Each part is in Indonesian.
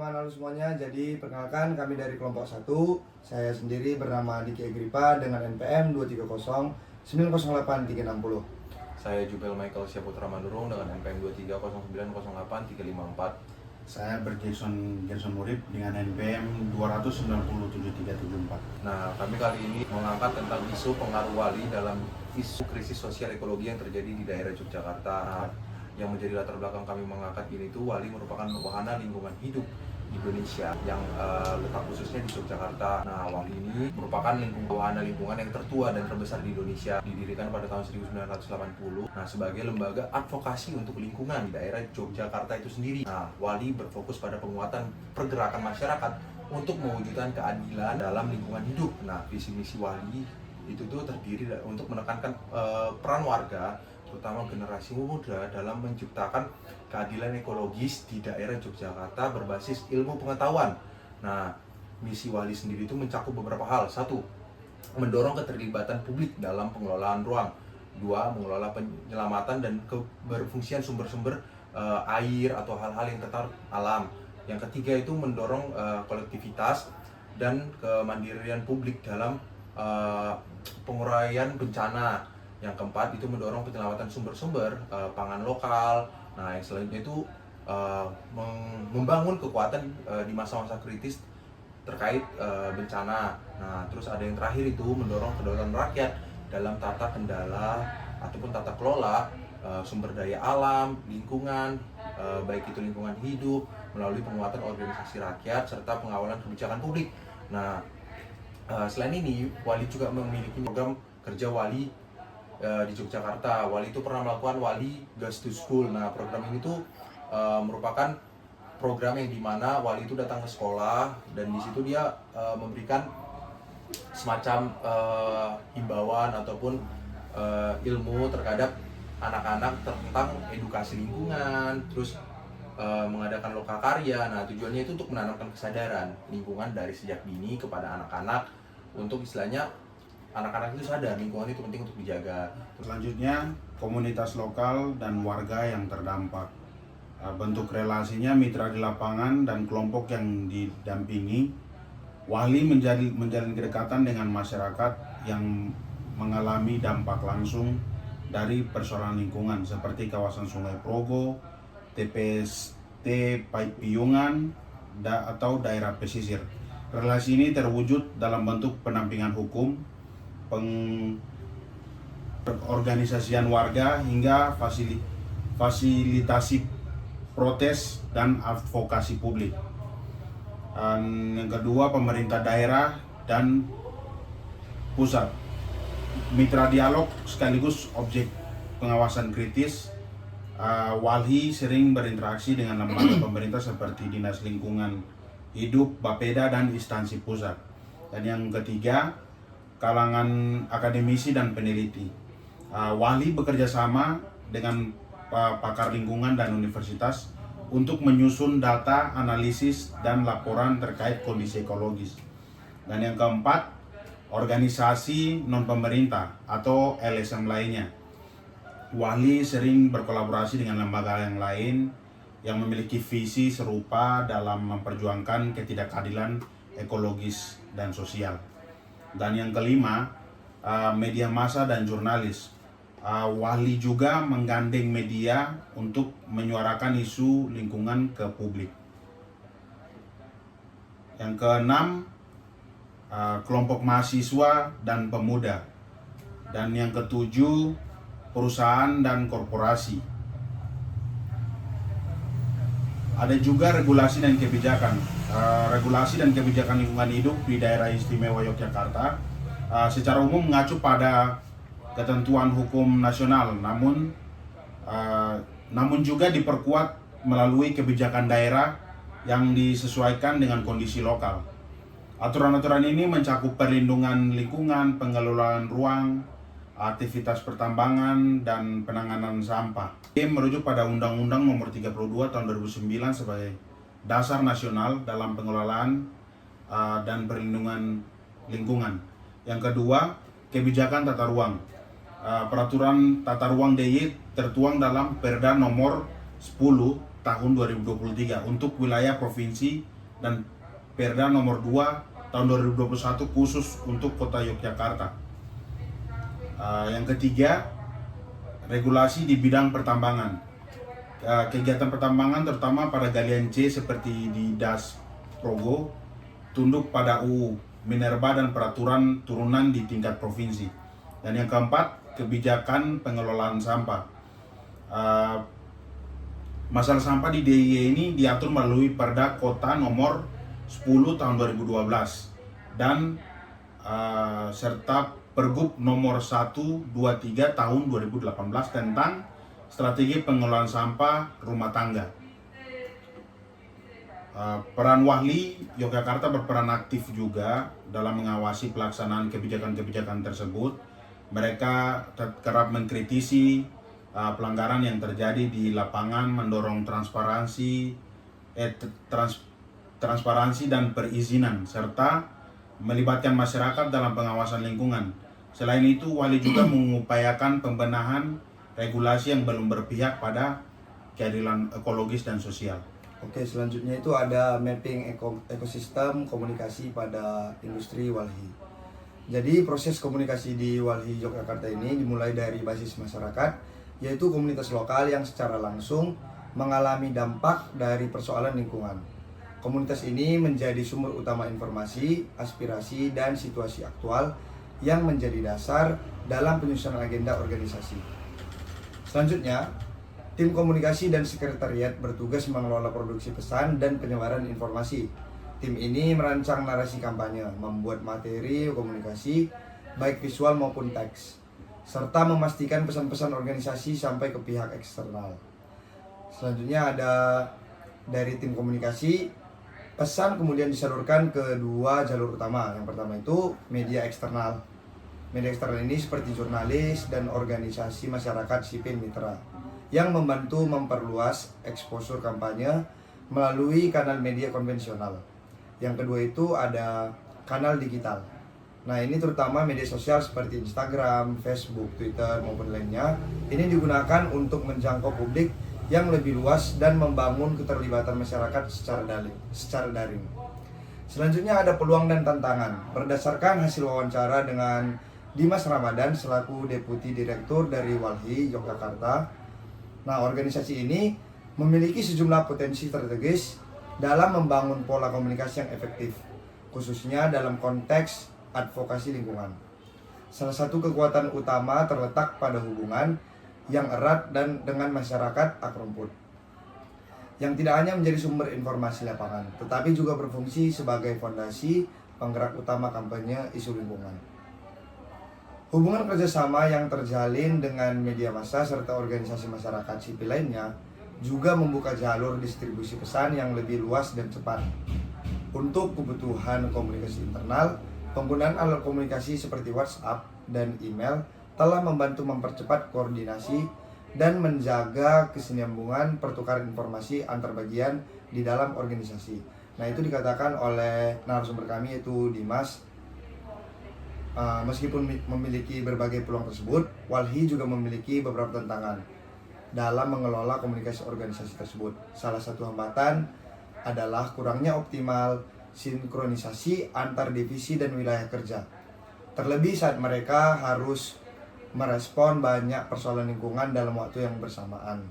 teman-teman, halo semuanya. Jadi perkenalkan, kami dari kelompok 1. Saya sendiri bernama Diki Agripa dengan NPM 230 908 360. Saya Jubel Michael Syaputra Manurung dengan NPM 230908 354. Saya Gerson Murib dengan NPM 297 374. Nah, kami kali ini mengangkat tentang isu pengaruh wali dalam isu krisis sosial ekologi yang terjadi di daerah Yogyakarta. Nah, yang menjadi latar belakang kami mengangkat ini tuh wali merupakan wahana lingkungan hidup di Indonesia yang letak khususnya di Yogyakarta. Nah, wali ini merupakan wahana lingkungan yang tertua dan terbesar di Indonesia, didirikan pada tahun 1980. Nah, sebagai lembaga advokasi untuk lingkungan di daerah Yogyakarta itu sendiri. Nah, wali berfokus pada penguatan pergerakan masyarakat untuk mewujudkan keadilan dalam lingkungan hidup. Nah, visi misi wali itu tuh terdiri untuk menekankan peran warga, terutama generasi muda, dalam menciptakan keadilan ekologis di daerah Yogyakarta berbasis ilmu pengetahuan. Nah, misi wali sendiri itu mencakup beberapa hal. 1. Mendorong keterlibatan publik dalam pengelolaan ruang. 2. Mengelola penyelamatan dan keberfungsian sumber-sumber air atau hal-hal yang tertarik alam. Yang ketiga itu mendorong kolektivitas dan kemandirian publik dalam penguraian bencana. Yang keempat itu mendorong penyelamatan sumber-sumber pangan lokal. Nah, yang selanjutnya itu membangun kekuatan di masa-masa kritis terkait bencana. Nah, terus ada yang terakhir itu mendorong kedaulatan rakyat dalam tata kendala ataupun tata kelola sumber daya alam, lingkungan, baik itu lingkungan hidup, melalui penguatan organisasi rakyat serta pengawalan kebijakan publik. Nah, selain ini, wali juga memiliki program kerja wali di Yogyakarta. Wali itu pernah melakukan Wali Goes to School. Nah, program ini tuh merupakan program yang dimana wali itu datang ke sekolah dan di situ dia memberikan semacam himbauan ataupun ilmu terhadap anak-anak tentang edukasi lingkungan, terus mengadakan lokakarya. Nah, tujuannya itu untuk menanamkan kesadaran lingkungan dari sejak dini kepada anak-anak untuk istilahnya anak-anak itu sadar lingkungan itu penting untuk dijaga. Selanjutnya, komunitas lokal dan warga yang terdampak. Bentuk relasinya mitra di lapangan dan kelompok yang didampingi. Wali menjalin kedekatan dengan masyarakat yang mengalami dampak langsung dari persoalan lingkungan seperti kawasan Sungai Progo, TPST Piungan, atau daerah pesisir. Relasi ini terwujud dalam bentuk pendampingan hukum, pengorganisasian warga hingga fasilitasi protes dan advokasi publik. Dan yang kedua, pemerintah daerah dan pusat. Mitra dialog sekaligus objek pengawasan kritis. Wali sering berinteraksi dengan lembaga pemerintah seperti Dinas Lingkungan Hidup, Bapeda, dan instansi pusat. Dan yang ketiga, kalangan akademisi dan peneliti. Wali bekerja sama dengan pakar lingkungan dan universitas untuk menyusun data, analisis, dan laporan terkait kondisi ekologis. Dan yang keempat, organisasi non-pemerintah atau LSM lainnya. Wali sering berkolaborasi dengan lembaga yang lain yang memiliki visi serupa dalam memperjuangkan ketidakadilan ekologis dan sosial. Dan yang kelima, media massa dan jurnalis. Wali juga menggandeng media untuk menyuarakan isu lingkungan ke publik. Yang keenam, kelompok mahasiswa dan pemuda. Dan yang ketujuh, perusahaan dan korporasi. Ada juga regulasi dan kebijakan. Regulasi dan kebijakan lingkungan hidup di daerah istimewa Yogyakarta secara umum mengacu pada ketentuan hukum nasional, namun juga diperkuat melalui kebijakan daerah yang disesuaikan dengan kondisi lokal. Aturan-aturan ini mencakup perlindungan lingkungan, pengelolaan ruang, aktivitas pertambangan, dan penanganan sampah. Ini merujuk pada Undang-Undang Nomor 32 Tahun 2009 sebagai dasar nasional dalam pengelolaan dan perlindungan lingkungan. Yang kedua, kebijakan tata ruang. Peraturan tata ruang DIY tertuang dalam Perda Nomor 10 tahun 2023 untuk wilayah provinsi dan Perda nomor 2 tahun 2021 khusus untuk Kota Yogyakarta. Yang ketiga, regulasi di bidang pertambangan. Kegiatan pertambangan terutama pada galian C seperti di Das Progo tunduk pada UU Minerba dan peraturan turunan di tingkat provinsi. Dan yang keempat, kebijakan pengelolaan sampah. Masalah sampah di DIY ini diatur melalui Perda Kota nomor 10 tahun 2012 dan serta Pergub nomor 123 tahun 2018 tentang strategi pengelolaan sampah rumah tangga. Peran Wali Yogyakarta berperan aktif juga dalam mengawasi pelaksanaan kebijakan-kebijakan tersebut. Mereka kerap mengkritisi pelanggaran yang terjadi di lapangan, mendorong transparansi dan perizinan, serta melibatkan masyarakat dalam pengawasan lingkungan. Selain itu, Wali juga mengupayakan pembenahan regulasi yang belum berpihak pada keadilan ekologis dan sosial. Oke, selanjutnya itu ada mapping ekosistem komunikasi pada industri Walhi. Jadi proses komunikasi di Walhi Yogyakarta ini dimulai dari basis masyarakat, yaitu komunitas lokal yang secara langsung mengalami dampak dari persoalan lingkungan. Komunitas ini menjadi sumber utama informasi, aspirasi, dan situasi aktual yang menjadi dasar dalam penyusunan agenda organisasi. Selanjutnya, tim komunikasi dan sekretariat bertugas mengelola produksi pesan dan penyebaran informasi. Tim ini merancang narasi kampanye, membuat materi komunikasi, baik visual maupun teks, serta memastikan pesan-pesan organisasi sampai ke pihak eksternal. Selanjutnya ada dari tim komunikasi, pesan kemudian disalurkan ke dua jalur utama. Yang pertama itu media eksternal. Media eksternal ini seperti jurnalis dan organisasi masyarakat sipil mitra yang membantu memperluas eksposur kampanye melalui kanal media konvensional. Yang kedua itu ada kanal digital. Nah, ini terutama media sosial seperti Instagram, Facebook, Twitter maupun lainnya. Ini digunakan untuk menjangkau publik yang lebih luas dan membangun keterlibatan masyarakat secara daring. Selanjutnya ada peluang dan tantangan. Berdasarkan hasil wawancara dengan Dimas Ramadan selaku Deputi Direktur dari Walhi Yogyakarta. Nah, organisasi ini memiliki sejumlah potensi strategis dalam membangun pola komunikasi yang efektif, khususnya dalam konteks advokasi lingkungan. Salah satu kekuatan utama terletak pada hubungan yang erat dan dengan masyarakat akar rumput, yang tidak hanya menjadi sumber informasi lapangan, tetapi juga berfungsi sebagai fondasi penggerak utama kampanye isu lingkungan. Hubungan kerjasama yang terjalin dengan media massa serta organisasi masyarakat sipil lainnya juga membuka jalur distribusi pesan yang lebih luas dan cepat. Untuk kebutuhan komunikasi internal, penggunaan alat komunikasi seperti WhatsApp dan email telah membantu mempercepat koordinasi dan menjaga kesinambungan pertukaran informasi antar bagian di dalam organisasi. Nah, itu dikatakan oleh narasumber kami yaitu Dimas. Meskipun memiliki berbagai peluang tersebut, Walhi juga memiliki beberapa tantangan dalam mengelola komunikasi organisasi tersebut. Salah satu hambatan adalah kurangnya optimal sinkronisasi antar divisi dan wilayah kerja. Terlebih saat mereka harus merespon banyak persoalan lingkungan dalam waktu yang bersamaan.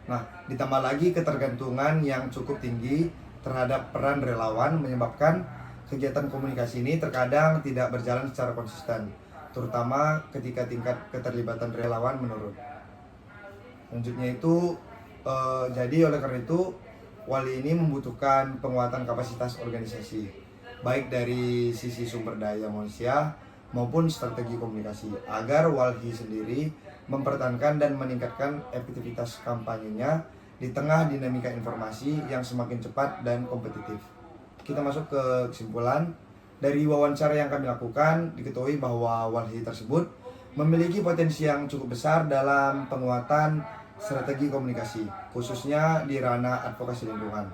Nah, ditambah lagi ketergantungan yang cukup tinggi terhadap peran relawan menyebabkan kegiatan komunikasi ini terkadang tidak berjalan secara konsisten, terutama ketika tingkat keterlibatan relawan menurun. Selanjutnya itu, jadi oleh karena itu, Walhi ini membutuhkan penguatan kapasitas organisasi, baik dari sisi sumber daya manusia maupun strategi komunikasi, agar Walhi sendiri mempertahankan dan meningkatkan efektivitas kampanyenya di tengah dinamika informasi yang semakin cepat dan kompetitif. Kita masuk ke kesimpulan. Dari wawancara yang kami lakukan, diketahui bahwa Walhi tersebut memiliki potensi yang cukup besar dalam penguatan strategi komunikasi, khususnya di ranah advokasi lingkungan.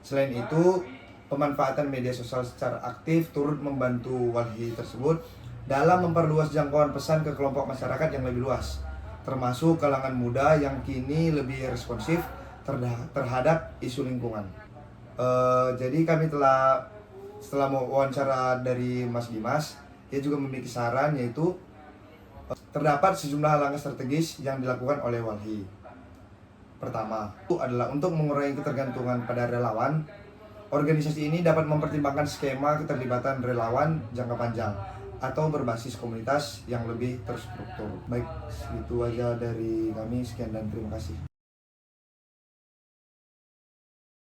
Selain itu, pemanfaatan media sosial secara aktif turut membantu Walhi tersebut dalam memperluas jangkauan pesan ke kelompok masyarakat yang lebih luas, termasuk kalangan muda yang kini lebih responsif terhadap isu lingkungan. Jadi kami setelah mau wawancara dari Mas Dimas, dia juga memiliki saran, yaitu terdapat sejumlah langkah strategis yang dilakukan oleh Walhi. Pertama, itu adalah untuk mengurangi ketergantungan pada relawan. Organisasi ini dapat mempertimbangkan skema keterlibatan relawan jangka panjang atau berbasis komunitas yang lebih terstruktur. Baik, itu aja dari kami. Sekian dan terima kasih.